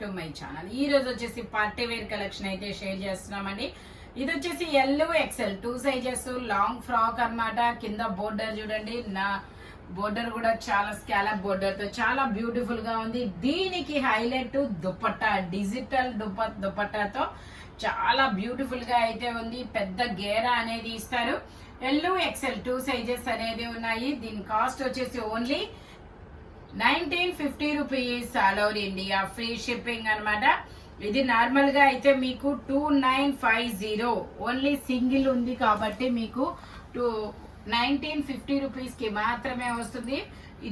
To my channel. ఈ రోజు వచ్చేసి పార్టీ వేర్ కలెక్షన్ అయితే షేర్ చేస్తున్నామండి. ఇది వచ్చేసి L XL 2 sizes long frock అన్నమాట. కింద బోర్డర్ చూడండి, నా బోర్డర్ కూడా చాలా స్కాలప్ బోర్డర్ తో చాలా బ్యూటిఫుల్ గా ఉంది. దీనికి హైలైట్ దుపట్టా, డిజిటల్ దుపట్టాతో చాలా బ్యూటిఫుల్ గా అయితే ఉంది. పెద్ద గేరా అనేది ఇస్తారు. ఎల్ ఎక్సెల్ 2 సైజెస్ అనేది ఉన్నాయి. దీని కాస్ట్ వచ్చేసి only 1950 rupees. All over India free shipping అన్నమాట. ఇది నార్మల్ గా అయితే మీకు 2950, ఓన్లీ సింగిల్ ఉంది కాబట్టి మీకు 1950 రూపీస్ కి మాత్రమే వస్తుంది.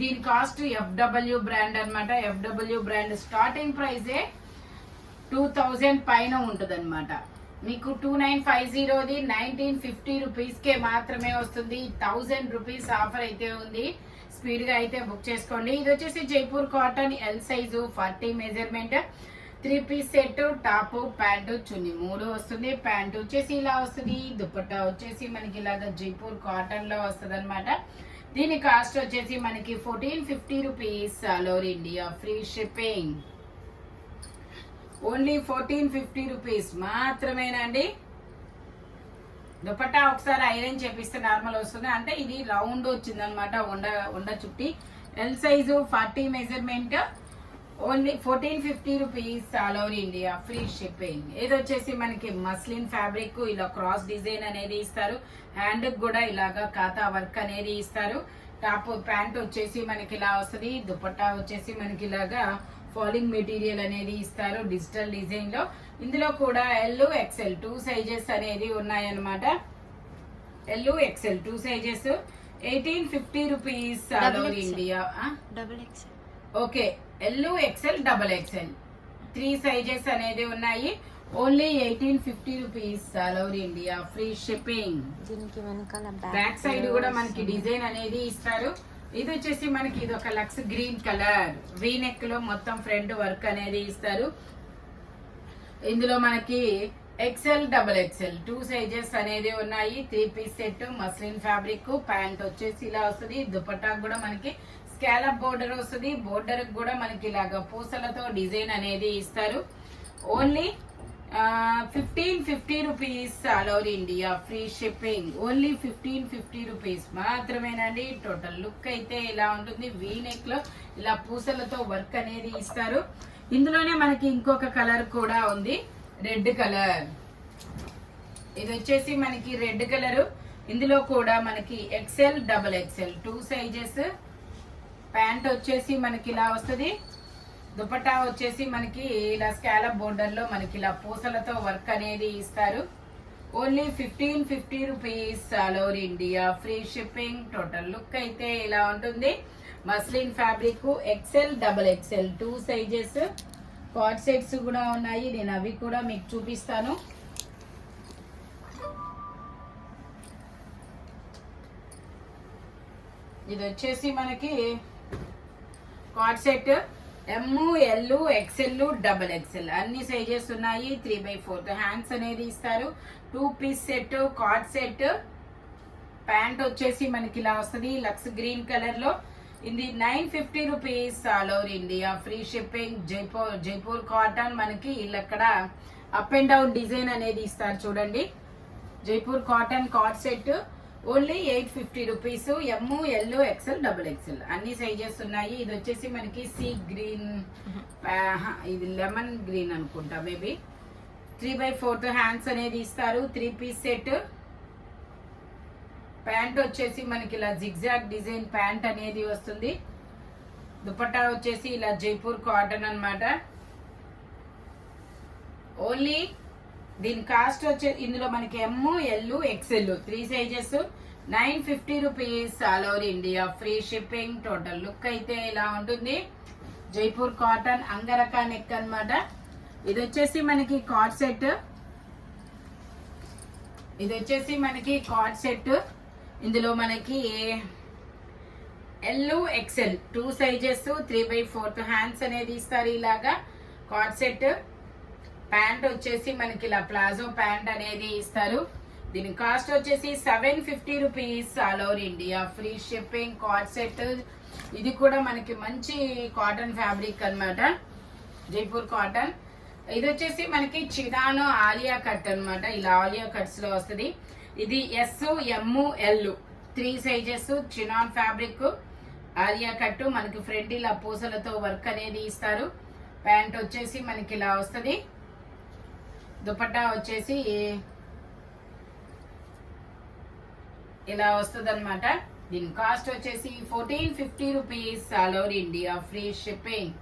దీని కాస్ట్ FW బ్రాండ్ అన్నమాట. FW బ్రాండ్ స్టార్టింగ్ ప్రైజే 2000 పైన ఉంటది అనమాట. మీకు 2950ది 1950 రూపీస్ కే మాత్రమే వస్తుంది. 1000 రూపీస్ ఆఫర్ అయితే ఉంది. స్పీడ్ గా అయితే బుక్ చేసుకోండి. ఇది వచ్చేసి Jaipur cotton, L size, 40 measurement, 3 piece set, top pant చున్నీ 3 వస్తుంది. ప్యాంట్ వచ్చేసి ఇలా వస్తుంది. దుపట్టా వచ్చేసి మనకి ఇలాగా జైపూర్ కాటన్ లో వస్తుంది అనమాట. దీని కాస్ట్ వచ్చేసి మనకి 1450 rupees. All over India free shipping. Only 1450 rupees మాత్రమేనండి. దుపట్టా ఒకసారి ఐరన్ చేపిస్తే నార్మల్ వస్తుంది. అంటే ఇది రౌండ్ వచ్చింది అనమాట, ఉండ చుట్టి. L size, 40 measurement, only 1450 rupees. All over India free shipping. ఇది వచ్చేసి మనకి మస్లిన్ ఫ్యాబ్రిక్, ఇలా క్రాస్ డిజైన్ అనేది ఇస్తారు. హ్యాండ్ కూడా ఇలాగా కాతా వర్క్ అనేది ఇస్తారు. టాప్ ప్యాంట్ వచ్చేసి మనకి ఇలా వస్తుంది. దుపట్టా వచ్చేసి మనకి ఇలాగా ఫాలింగ్ మెటీరియల్ అనేది ఇస్తారు డిజిటల్ డిజైన్ లో. ఇందులో కూడా ఎల్ ఎక్సెల్ 2 సైజెస్ అనేది ఉన్నాయన్నమాట. L XL 2 sizes 1850 rupees. All over India. Okay, L XL, double XL 3 sizes అనేది ఉన్నాయి. Only 1850 rupees. All over India free shipping. Back side కూడా మనకి డిజైన్ అనేది ఇస్తారు. ఇది వచ్చేసి మనకి ఇది ఒక లక్స్ గ్రీన్ కలర్, వీ నెక్ లో మొత్తం ఫ్రంట్ వర్క్ అనేది ఇస్తారు. ఇందులో మనకి ఎక్సెల్, డబల్ ఎక్సెల్ 2 సైజెస్ అనేది ఉన్నాయి. 3 piece set, muslin fabric, pant వచ్చేసి ఇలా వస్తుంది. దుపట్టా కూడా మనకి స్కాలప్ బోర్డర్ వస్తుంది. బోర్డర్ కూడా మనకి ఇలాగా పూసలతో డిజైన్ అనేది ఇస్తారు. Only 1550 rupees. All over India free shipping. Only 1550 rupees మాత్రమేనండి. టోటల్ లుక్ అయితే ఇలా ఉంటుంది. వీ నెక్ లో ఇలా పూసలతో వర్క్ అనేది ఇస్తారు. ఇందులోనే మనకి ఇంకొక కలర్ కూడా ఉంది, రెడ్ కలర్. ఇది వచ్చేసి మనకి రెడ్ కలర్. ఇందులో కూడా మనకి XL, double XL 2 sizes. Pant వచ్చేసి మనకి ఇలా వస్తుంది. దుపట్టా వచ్చేసి మనకి ఇలా స్కాలప్ బోర్డర్ లో మనకి ఇలా పూసలతో వర్క్ అనేది ఇస్తారు. Only 1550 rupees. All over India free shipping. Total look అయితే ఇలా ఉంటుంది. Muslin fabric, XL, double XL 2 sizes. Cord sets కూడా ఉన్నాయి. నేను అవి కూడా మీకు చూపిస్తాను. ఇది వచ్చేసి మనకి cord set. M, L, XL, double XL అన్ని సైజెస్ ఉన్నాయి. 3/4 హ్యాండ్స్ అనేది ఇస్తారు. 2 piece set, cord set. Pant వచ్చేసి మనకి ఇలా వస్తుంది లక్స్ గ్రీన్ కలర్ లో. ఇది 950 rupees. All over India free shipping. Jaipur cotton మనకి ఇక్కడ అప్ అండ్ డౌన్ డిజైన్ అనేది ఇస్తారు చూడండి. Jaipur cotton cord set only 850 rupees. M, L, XL, double XL అన్ని సైజెస్ ఉన్నాయి. ఇది వచ్చేసి మనకి సీ గ్రీన్, ఇది లెమన్ గ్రీన్ అనుకుంటా మేబీ. 3/4 హ్యాండ్స్ అనేది ఇస్తారు. 3 పీస్ సెట్. ప్యాంట్ వచ్చేసి మనకి ఇలా జిగ్జాగ్ డిజైన్ ప్యాంట్ అనేది వస్తుంది. దుపట్టా వచ్చేసి ఇలా జైపూర్ కాటన్ అన్నమాట. ఓన్లీ దీని కాస్ట్ వచ్చే ఇందులో మనకి M, L, XL 3 sizes 950 rupees. All over India free shipping. Total look అయితే ఇలా ఉంటుంది. జైపూర్ కాటన్ అంగరకా నెక్ అన్నమాట. ఇది వచ్చేసి మనకి కార్డ్ సెట్. ఇది వచ్చేసి మనకి కార్డ్ సెట్. ఇందులో మనకి ఎల్, ఎక్సెల్ 2 సైజెస్, 3/4 హ్యాండ్స్ అనేది ఇస్తారు. ఇలాగా కార్డ్ సెట్. ప్యాంట్ వచ్చేసి మనకి ఇలా ప్లాజో ప్యాంట్ అనేది ఇస్తారు. దీని కాస్ట్ వచ్చేసి 750 rupees. All over India free shipping. Card set. ఇది కూడా మనకి మంచి కాటన్ ఫ్యాబ్రిక్ అన్నమాట. జైపూర్ కాటన్. ఇది వచ్చేసి మనకి చినాను ఆలియా కట్ అన్నమాట. ఇలా ఆలియా కట్స్ లో వస్తుంది. ఇది S, M, L 3 sizes chinon fabric Alia cut. మనకి ఫ్రంట్ ఇలా పూసలతో వర్క్ అనేది ఇస్తారు. ప్యాంట్ వచ్చేసి మనకి ఇలా వస్తుంది. దుపట్టా వచ్చేసి ఇలా వస్తుంది అనమాట. దీని కాస్ట్ వచ్చేసి 1450 rupees all over India, free shipping.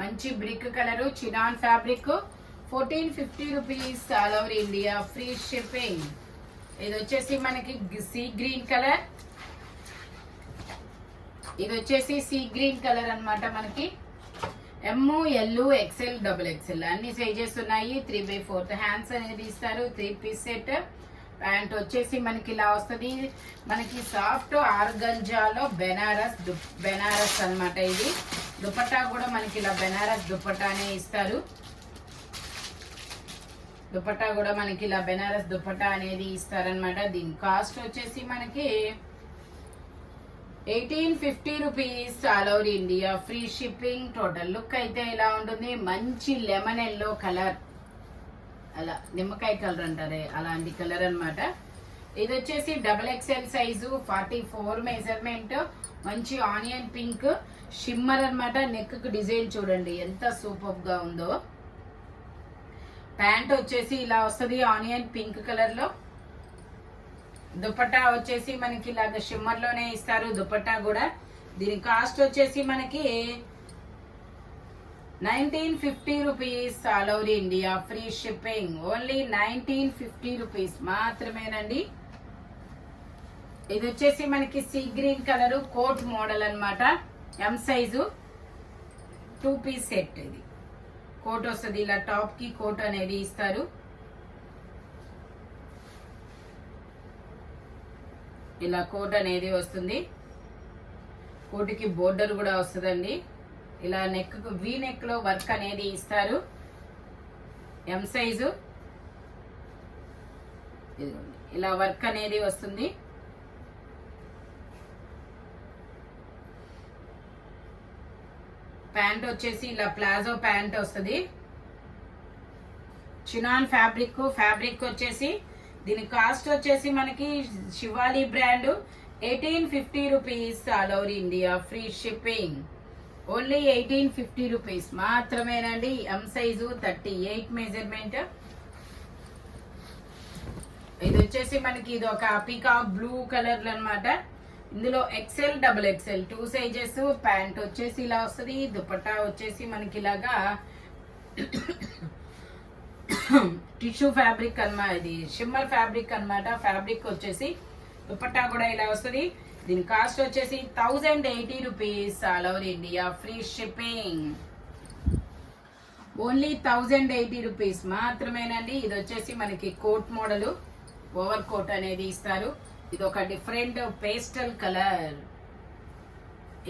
మంచి brick colour chinon fabric 1450 rupees all over India, free shipping. ఇది వచ్చేసి మనకి సీ గ్రీన్ కలర్. ఇది వచ్చేసి సీ గ్రీన్ కలర్ అన్నమాట. మనకి M, L, XL, double XL అన్ని సైజెస్ ఉన్నాయి. 3/4 హ్యాండ్స్ అనేది ఇస్తారు. 3 పీస్ సెట్. ప్యాంట్ వచ్చేసి మనకి ఇలా వస్తుంది. మనకి సాఫ్ట్ ఆర్గంజాలో బెనారస్ అన్నమాట. ఇది దుపట్టా కూడా మనకి ఇలా బెనారస్ దుపట్టానే ఇస్తారు. దుపట్టా కూడా మనకి ఇలా బెనారస్ దుపట్టా అనేది ఇస్తారనమాట. దీని కాస్ట్ వచ్చేసి మనకి 1850 rupees all over India, free shipping. Total look అయితే ఇలా ఉంటుంది. మంచి లెమన్ ఎల్లో కలర్, అలా నిమ్మకాయ కలర్ అంటారే అలాంటి కలర్ అన్నమాట. ఇది వచ్చేసి డబుల్ ఎక్స్ఎల్ సైజు 44 మెజర్మెంట్. మంచి ఆనియన్ పింక్ షిమ్మర్ అన్నమాట. నెక్ కు డిజైన్ చూడండి ఎంత సూపర్ గా ఉందో. ప్యాంట్ వచ్చేసి ఇలా వస్తుంది ఆనియన్ పింక్ కలర్ లో. దుపట్టా వచ్చేసి మనకి ఇలాగ షిమ్మర్ లోనే ఇస్తారు దుపట్టా కూడా. దీని కాస్ట్ వచ్చేసి మనకి 1950 rupees all over India, free shipping. Only 1950 rupees మాత్రమేనండి. ఇది వచ్చేసి మనకి sea green colour coat model అన్నమాట. M size 2 piece set. ఇది కోట్ వస్తుంది. ఇలా టాప్ కి కోట్ అనేది ఇస్తారు. ఇలా కోట్ అనేది వస్తుంది. కోటికి బోర్డర్ కూడా వస్తుందండి. ఇలా నెక్ వి నెక్ లో వర్క్ అనేది ఇస్తారు. ఎం సైజు ఇలా వర్క్ అనేది వస్తుంది. ప్యాంట్ వచ్చేసి ఇలా ప్లాజో ప్యాంట్ వస్తుంది. చినాన్ ఫ్యాబ్రిక్ వచ్చేసి దీని కాస్ట్ వచ్చేసి మనకి Shivali brand 1850 rupees all over India, free shipping. Only 1850 rupees మాత్రమేనండి. M size 38 measurement. ఇది వచ్చేసి మనకి ఇది ఒక పీకాక్ బ్లూ కలర్ అన్నమాట. ఇందులో XL, double XL 2 sizes. Pant వచ్చేసి ఇలా వస్తుంది. దుపట్టా వచ్చేసి మనకి ఇలాగా టిష్యూ ఫ్యాబ్రిక్ అన్నమాట. ఇది షిమ్మర్ ఫ్యాబ్రిక్ అన్నమాట. ఫ్యాబ్రిక్ వచ్చేసి దుపట్టా కూడా ఇలా వస్తుంది. దీని కాస్ట్ వచ్చేసి 1080 rupees all over India, free shipping. Only 1080 rupees మాత్రమేనండి. ఇది వచ్చేసి మనకి కోట్ మోడల్ ఓవర్ కోట్ అనేది ఇస్తారు. ఇది ఒక డిఫరెంట్ పేస్టల్ కలర్.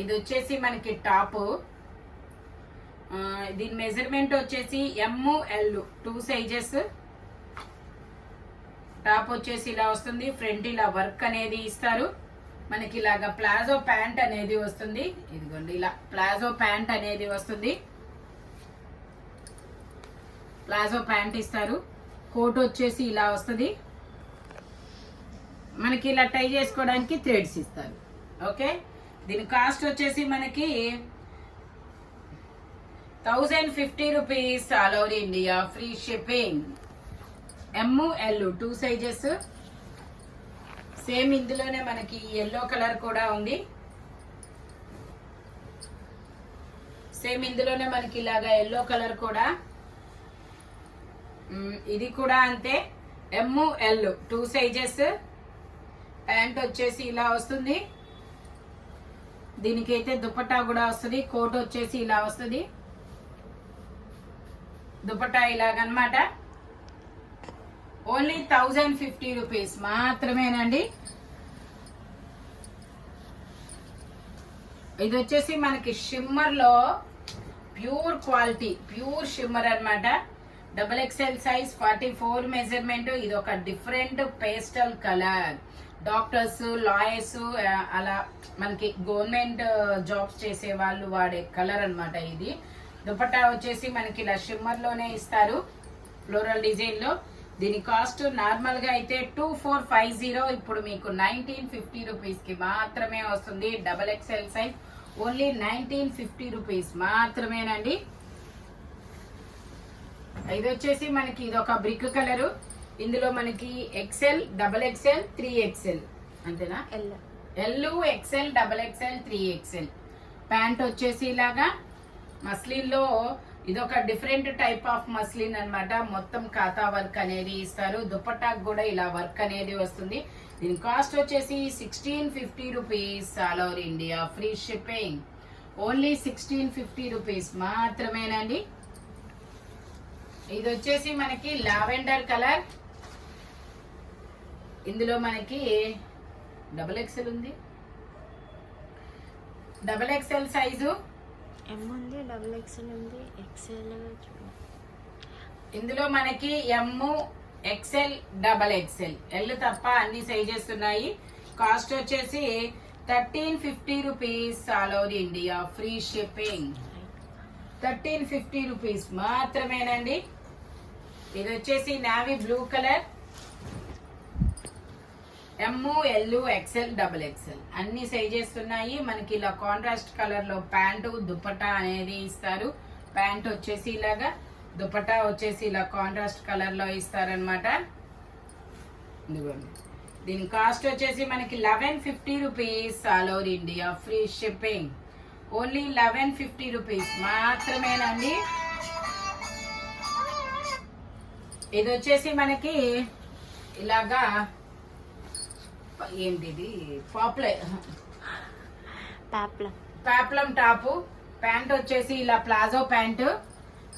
ఇది వచ్చేసి మనకి టాప్. దీని మెజర్మెంట్ వచ్చేసి ఎమ్, ఎల్ 2 సైజెస్. టాప్ వచ్చేసి ఇలా వస్తుంది. ఫ్రంట్ ఇలా వర్క్ అనేది ఇస్తారు. మనకి ఇలాగా ప్లాజో ప్యాంట్ అనేది వస్తుంది. ఇదిగోండి ఇలా ప్లాజో ప్యాంట్ అనేది వస్తుంది. ప్లాజో ప్యాంట్ ఇస్తారు. కోట్ వచ్చేసి ఇలా వస్తుంది. మనకి ఇలా టై చేసుకోవడానికి థ్రెడ్స్ ఇస్తారు. ఓకే. దీని కాస్ట్ వచ్చేసి మనకి 1050 rupees all over India, free shipping. M, L 2 sizes. Same ఇందులోనే మనకి ఎల్లో కలర్ కూడా ఉంది. సేమ్ ఇందులోనే మనకి ఇలాగా ఎల్లో కలర్ కూడా. ఇది కూడా అంతే. ఎమ్, ఎల్ 2 సైజెస్. ప్యాంట్ వచ్చేసి ఇలా వస్తుంది. దీనికైతే దుపట్టా కూడా వస్తుంది. కోట్ వచ్చేసి ఇలా వస్తుంది. దుపట్టా ఇలాగనమాట. ఓన్లీ 1050 రూపీస్ మాత్రమేనండి. ఇది వచ్చేసి మనకి షిమ్మర్ లో ప్యూర్ క్వాలిటీ, ప్యూర్ షిమ్మర్ అన్నమాట. Double XL size 44 measurement. ఇది ఒక different pastel colour. Doctors, lawyers, అలా మనకి గవర్నమెంట్ జాబ్స్ చేసే వాళ్ళు వాడే కలర్ అన్నమాట ఇది. దుపట్టా వచ్చేసి మనకి ఇలా షిమ్మర్ లోనే ఇస్తారు, ఫ్లోరల్ డిజైన్ లో. దీని కాస్ట్ నార్మల్ గా అయితే 2450, ఇప్పుడు మీకు 1950 రూపీస్ కి మాత్రమే వస్తుంది. Double XL size only 1950 rupees మాత్రమేనండి. ఇది వచ్చేసి మనకి ఇది ఒక బ్రిక్ కలరు. ఇందులో మనకి ఎక్సెల్, డబల్ ఎక్సెల్, 3XL అంతేనా? L, XL, double XL, 3XL. Pant వచ్చేసి ఇలాగా మస్లిన్ లో ఇదొక డిఫరెంట్ టైప్ ఆఫ్ మస్లిన్ అన్నమాట. మొత్తం కాతా వర్క్ అనేది ఇస్తారు. దుపట్టాకు కూడా ఇలా వర్క్ అనేది వస్తుంది. దీని కాస్ట్ వచ్చేసి 1650 rupees all over India, free shipping. Only 1650 rupees మాత్రమేనండి. ఇది వచ్చేసి మనకి లావెండర్ కలర్. ఇందులో మనకి డబల్ ఎక్సెల్ ఉంది, డబల్ ఎక్సెల్ సైజు ఎం ఉంది, డబుల్ ఎక్స్ఎల్ ఉంది, ఎక్స్ఎల్. ఇందులో మనకి M, XL, double XL, L తప్ప అన్ని సైజెస్ ఉన్నాయి. కాస్ట్ వచ్చేసి 1350 rupees all over India, free shipping. 1350 rupees మాత్రమేనండి. ఇది వచ్చేసి navy blue colour. M, L, XL, double XL అన్ని సైజెస్ ఉన్నాయి. మనకి ఇలా కాంట్రాస్ట్ కలర్ లో ప్యాంటు, దుపట్టా అనేది ఇస్తారు. ప్యాంట్ వచ్చేసి ఇలాగా, దుపట్టా వచ్చేసి ఇలా కాంట్రాస్ట్ కలర్ లో ఇస్తారనమాట. దీని కాస్ట్ వచ్చేసి మనకి 1150 rupees all over India, free shipping. Only 1150 rupees మాత్రమేనండి. ఇది వచ్చేసి మనకి ఇలాగా ఏంటిది పాప్లం టాపు. ప్యాంట్ వచ్చేసి ఇలా ప్లాజో ప్యాంటు,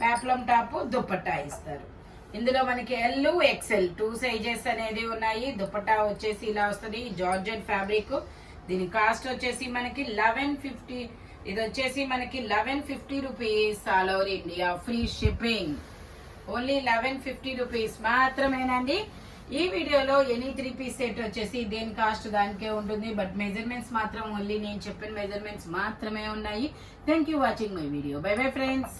పాప్లం టాపు, దుపట్టా ఇస్తారు. ఇందులో మనకి ఎల్, ఎక్స్ఎల్ 2 సైజెస్ అనేది ఉన్నాయి. దుపట్టా వచ్చేసి ఇలా వస్తుంది, జార్జెట్ ఫ్యాబ్రిక్. దీని కాస్ట్ వచ్చేసి మనకి 1150. ఇది వచ్చేసి మనకి 1150 rupees all over India, free shipping. Only 1150 rupees మాత్రమేనండి. ఈ వీడియోలో ఎనీ 3 పీస్ సెట్ వచ్చేసి దేని కాస్ట్ దానికే ఉంటుంది. బట్ మెజర్మెంట్స్ మాత్రం ఓన్లీ నేను చెప్పిన మెజర్మెంట్స్ మాత్రమే ఉన్నాయి. Thank you watching my video. By bye friends.